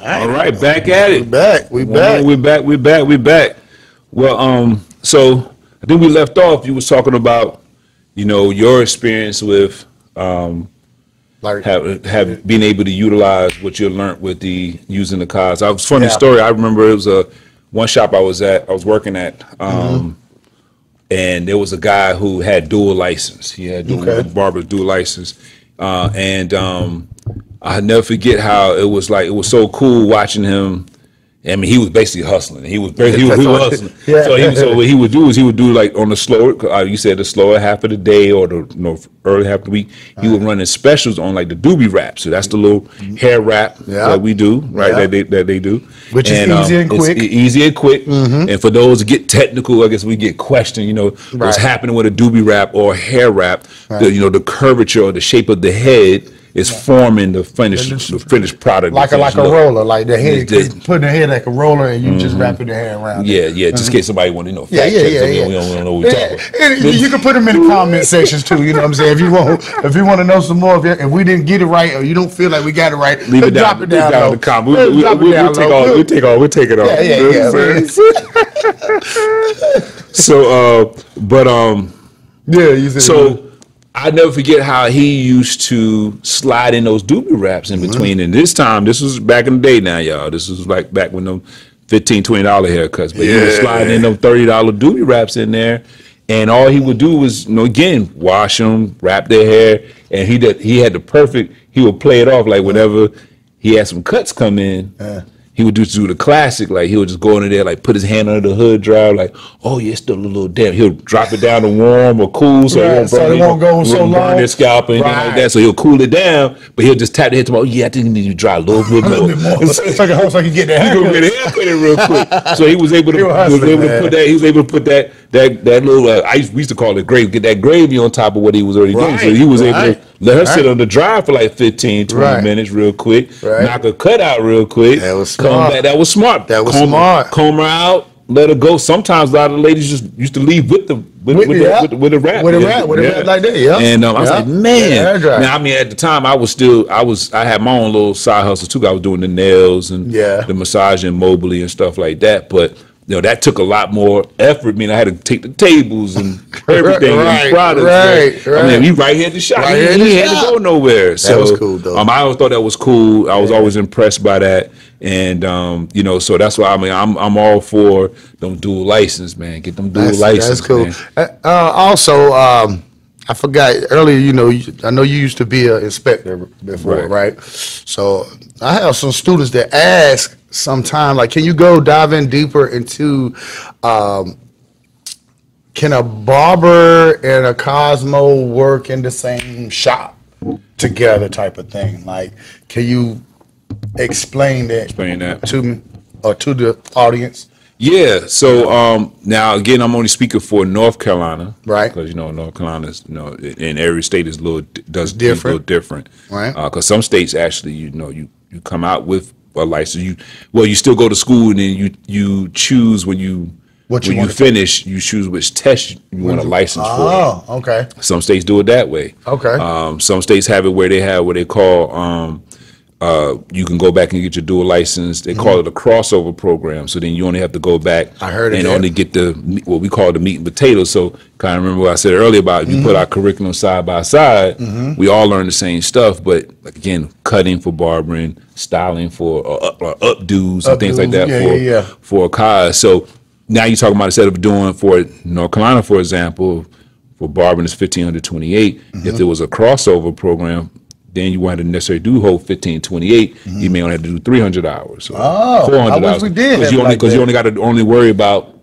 All right, back at it. We back. Well, so I think we left off. You was talking about, your experience with have being able to utilize what you learned with using the cars. I was funny story. I remember it was one shop I was working at, and there was a guy who had dual license. He had barber's dual license, and I'll never forget how it was so cool watching him. I mean, he was basically hustling. He was hustling. Yeah. So what he would do is he would do like on the slower, you said the slower half of the day or the early half of the week, he would run in specials on like the doobie wrap. So that's the little hair wrap that we do, right? That they do, which is easy and quick. It's easy and quick. And for those that get technical, I guess we get questioned. What's happening with a doobie wrap or a hair wrap? The curvature or the shape of the head is forming the finished product. Like a roller, like the head, putting the head like a roller, and you just wrapping the hair around. Yeah. Just in case somebody want to fact check. We don't know what we're talking about. You can put them in the comment sections too. You know what I'm saying? If you want to know some more, if we didn't get it right or you don't feel like we got it right, leave it down. Drop it down in the comment. We'll take it off. So, I never forget how he used to slide in those doobie wraps in between. And this was back in the day now, y'all. This was like back when them $15, $20 haircuts. But he was sliding in them $30 doobie wraps in there. And all he would do was, again, wash them, wrap their hair. And he had the perfect, he would play it off like whenever he had some cuts come in. He would do the classic, like he would just go in there, like put his hand under the hood dryer, like, oh yeah, it's still a little damp. He'll drop it down to warm or cool, so it won't burn his scalp or anything like that. So he'll cool it down, but he'll just tap the head to, oh yeah, I think you need to dry a little bit more. It's like a house I can get that haircut. He get a haircut real quick. So he was able to put that little we used to call it gravy, get that gravy on top of what he was already doing. So he was able to let her sit on the dryer for like 15, 20 minutes real quick, knock her cut out real quick. That was smart. That was smart. Comb her out, let her go. Sometimes a lot of the ladies just used to leave with the wrap. With a wrap like that, And I was like, man. Now, I mean, at the time, I had my own little side hustle too. I was doing the nails and the massaging mobily and stuff like that. But that took a lot more effort. I mean, I had to take the tables and everything and products. I mean, we right here at the shop. He had to go nowhere. So, that was cool, though. I always thought that was cool. I was always impressed by that. And so that's why I'm all for them dual license, man. Get them dual license. That's cool. Also, I forgot earlier. I know you used to be an inspector before, right? So I have some students that ask sometime, like, can you go dive in deeper into, can a barber and a Cosmo work in the same shop together, type of thing? Like, can you explain that to me or to the audience? Yeah. So now again, I'm only speaking for North Carolina, right? Because North Carolina is in every state is a little different, right? Because some states actually, you come out with a license. You still go to school and then you choose when you finish, you choose which test you want a license for. Oh, okay. Some states do it that way. Okay. Some states have it where they have what they call you can go back and get your dual license. They call it a crossover program. So then you only have to go back and only get what we call the meat and potatoes. So kind of remember what I said earlier about if you put our curriculum side by side, we all learn the same stuff. But like, again, cutting for barbering, styling for updos and things like that for a cause. So now you're talking about instead of doing for North Carolina, for example, for barbering is $1,528. If there was a crossover program, then you wanted to necessarily do whole 1528. You may only have to do 300 hours. Or 400 hours. We did because you only got to only worry about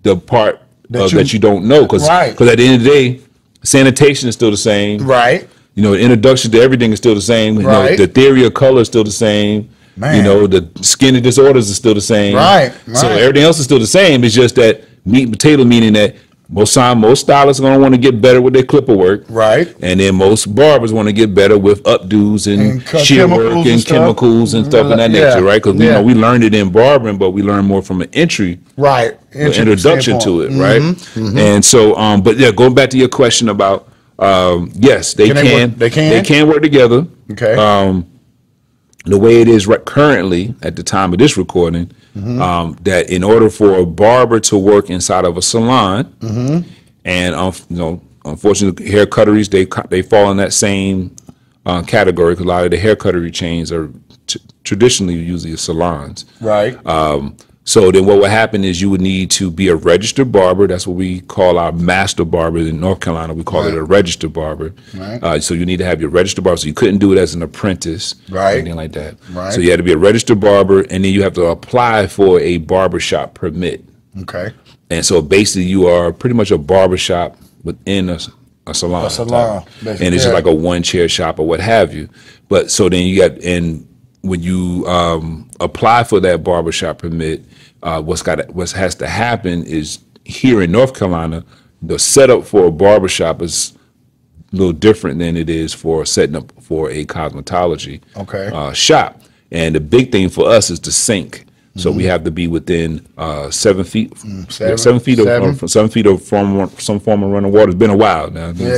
the part that you don't know. Because at the end of the day, sanitation is still the same. Right. The introduction to everything is still the same. The theory of color is still the same. Man. The skin disorders is still the same. Right. So everything else is still the same. It's just that meat and potato, meaning that most stylists are going to want to get better with their clipper work. Right. And then most barbers want to get better with updos and shear work and chemicals and stuff of that nature, right? Because we learned it in barbering, but we learned more from an introduction to it, right? And so, but yeah, going back to your question about, yes, they can work together. Okay. the way it is currently at the time of this recording, that in order for a barber to work inside of a salon, and unfortunately, hair cutteries they fall in that same category, because a lot of the hair cuttery chains are traditionally usually salons. Right. So then what would happen is you would need to be a registered barber. That's what we call our master barber in North Carolina. We call it a registered barber. Right. So you need to have your registered barber. So you couldn't do it as an apprentice or Right. anything like that. Right. So you had to be a registered barber, and then you have to apply for a barbershop permit. Okay. And so basically you are pretty much a barbershop within a salon. A salon, And it's just like a one-chair shop or what have you. But so then you got, and when you apply for that barbershop permit, what has to happen is here in North Carolina, the setup for a barbershop is a little different than it is for setting up for a cosmetology shop. And the big thing for us is the sink. So we have to be within 7 feet, 7 feet of some form of running water. It's been a while now. But they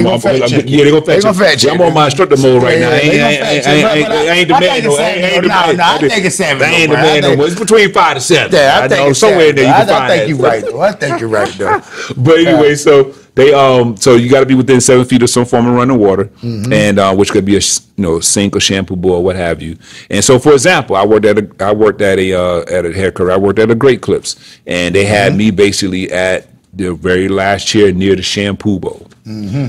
gonna fact check you. They're gonna fact check. I'm on my instructor mode right now. I ain't demanding. I think it's 7. I ain't demanding no more. It's between 5 to 7. Yeah, I think it's somewhere in there you can find I think you're right though. I think you're right though. But anyway, so they so you got to be within 7 feet of some form of running water, and which could be a sink or shampoo bowl or what have you. And so, for example, I worked at a hair cutter. I worked at a Great Clips, and they had me basically at the very last chair near the shampoo bowl.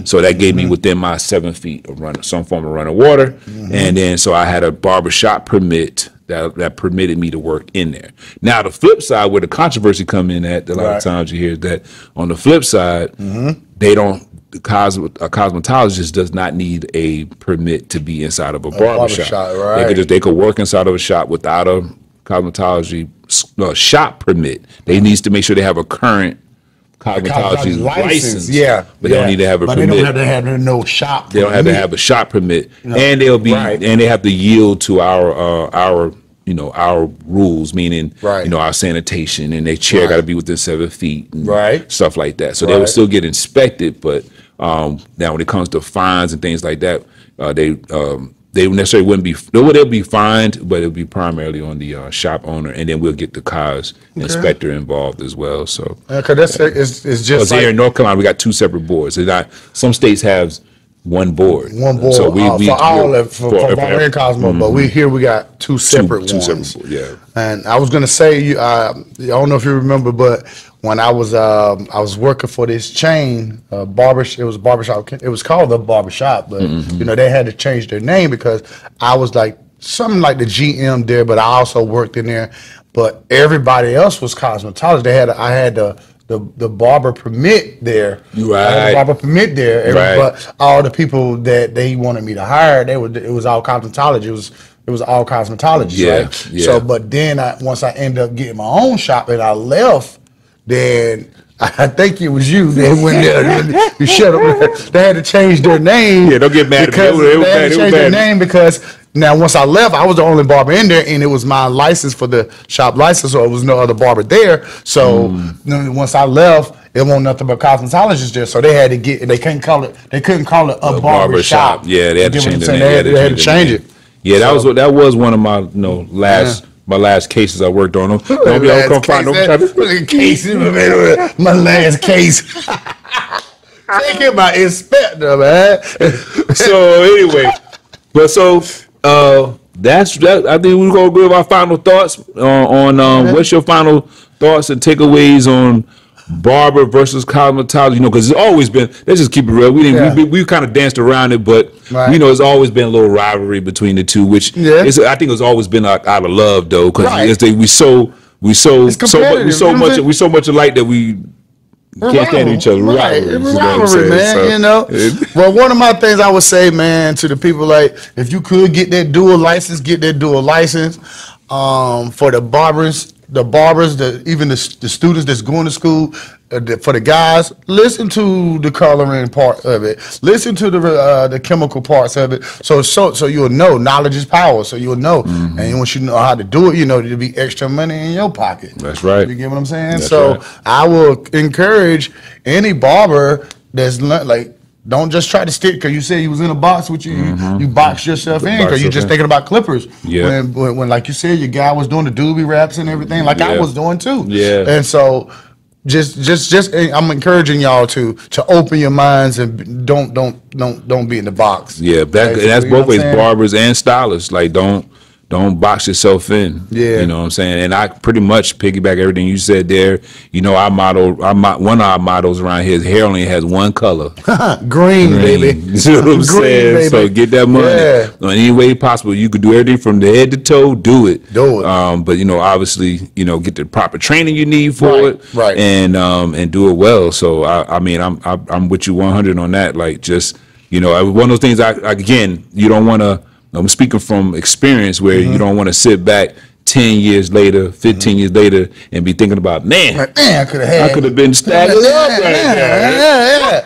So that gave me within my 7 feet of some form of running water, and then so I had a barbershop permit that permitted me to work in there. Now the flip side, where the controversy come in at a lot of times you hear that on the flip side, they don't. A cosmetologist does not need a permit to be inside of a barbershop. Right. They could work inside of a shop without a cosmetology shop permit. They needs to make sure they have a current cosmetology license. Yeah, but they don't need to have a permit. They don't have to have no shop. They don't have to have a shop permit, and they'll be and they have to yield to our rules, meaning our sanitation, and their chair got to be within 7 feet, and stuff like that. So they will still get inspected, but now when it comes to fines and things like that, they necessarily wouldn't be. They'll be fined, but it'll be primarily on the shop owner, and then we'll get the cos inspector involved as well. So because it's just here in North Carolina, we got 2 separate boards. It's not, some states have one board. So for Barber and Cosmo, but we got two separate ones. And I was gonna say, I don't know if you remember, but when I was working for this chain, it was a barbershop. It was called the Barbershop, but they had to change their name because I was like something like the GM there, but I also worked in there. But everybody else was cosmetology. I had the barber permit there. I had the barber permit there. But all the people that they wanted me to hire, it was all cosmetology. It was all cosmetology, right? So, but then once I ended up getting my own shop and I left, then I think it was you that went there. You shut up. They had to change their name. Yeah, don't get mad at me. They had to change their name because now once I left, I was the only barber in there, and it was my license for the shop license, so there was no other barber there. So once I left, it wasn't nothing but cosmetologists there. So they had to they couldn't call it a barber shop. Yeah, they had to change it. They had to change it. Yeah, that was one of my my last cases I worked on. My last case. Take it, my inspector, man. So anyway, but that's that. I think we're gonna give our final thoughts on what's your final thoughts and takeaways on barber versus cosmetology, because it's always been. Let's just keep it real. We kind of danced around it, but it's always been a little rivalry between the two. Which I think it's always been out of love, though, because we so much alike that we can't stand each other. Rivalry, man. Well, one of my things I would say, man, to the people, like, if you could get that dual license, get that dual license. For the barbers, even the students that's going to school, for the guys, listen to the coloring part of it. Listen to the chemical parts of it. So you'll know. Knowledge is power. So you'll know. And once you know how to do it, there'll be extra money in your pocket. That's right. You get what I'm saying? I will encourage any barber that's like Don't just try to stick because you said you was in a box with you. You boxed yourself in because you just thinking about clippers. Yeah. When, like you said, your guy was doing the doobie wraps and everything, like I was doing too. Yeah. And so just I'm encouraging y'all to open your minds and don't be in the box. Yeah, that's both ways, barbers and stylists. Like don't box yourself in. Yeah. You know what I'm saying? And I pretty much piggyback everything you said there. You know, one of our mottos around here is hair only has one color. Green, baby. You know what I'm saying? Baby. So get that money. In any way possible. You could do everything from the head to toe, do it. But you know, obviously, you know, get the proper training you need for it. Right. And do it well. So I mean, I'm with you 100 on that. Like, just, you know, one of those things again, you don't want to, I'm speaking from experience where you don't want to sit back 10 years later, 15 years later, and be thinking about, man, I could have been stacking up right there.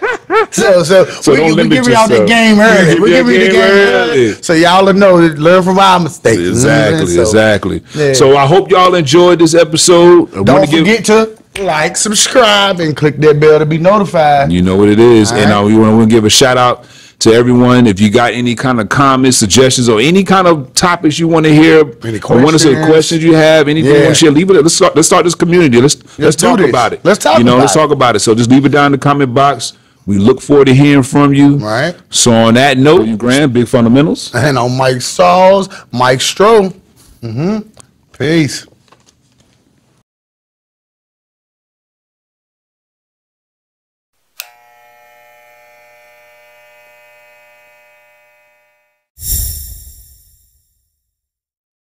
So we give y'all the game early. We give you the game early. So y'all will know, learn from our mistakes. Exactly. Yeah. So I hope y'all enjoyed this episode. Don't forget to like, subscribe, and click that bell to be notified. You know what it is. And we want to give a shout out to everyone. If you got any kind of comments, suggestions, or any kind of topics you want to hear, any questions you have, anything you want to share, leave it. Let's start this community. Let's talk about it. Let's talk about it. So just leave it down in the comment box. We look forward to hearing from you. Right. So on that note, you Graham, Big Fundamentals. And on Sauls, Mikestro. Peace.